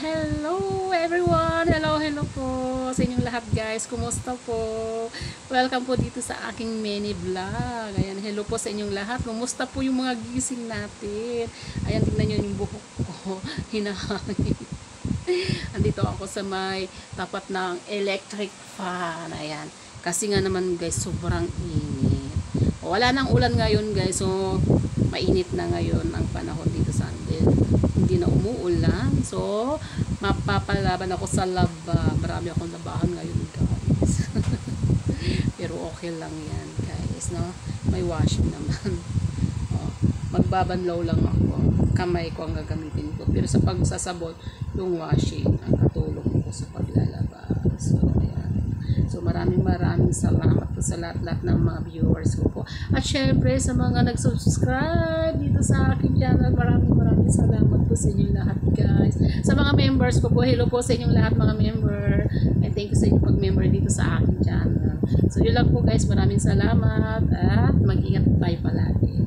Hello everyone! Hello po sa inyong lahat guys. Kumusta po? Welcome po dito sa aking mini vlog. Ayan, hello po sa inyong lahat. Kumusta po yung mga gising natin? Ayan, tingnan nyo yung buhok ko. Hinahangin. Andito ako sa may tapat ng electric fan. Ayan. Kasi nga naman guys, sobrang init. Wala nang ulan ngayon guys. So, mainit na ngayon ang panahon dito sa atin. Hindi na umuulan. So, mapapalaban ako sa laba. Marami akong labahan ngayon guys. Pero okay lang yan guys. No? May washing naman. Oh, magbabanlaw lang ako. Kamay ko ang gagamitin ko. Pero sa pagsasabot, yung washing ang katulong ko sa paglalaba. So, ayan. So, maraming salamat po sa lahat-lahat ng mga viewers ko po. At syempre, sa mga nag-subscribe dito sa aking channel, maraming salamat po sa inyong lahat, guys. Sa mga members ko po, hello po sa inyong lahat, mga member. And thank you sa inyong pag-member dito sa aking channel. So, yun lang po, guys. Maraming salamat at mag-ingat tayo palagi.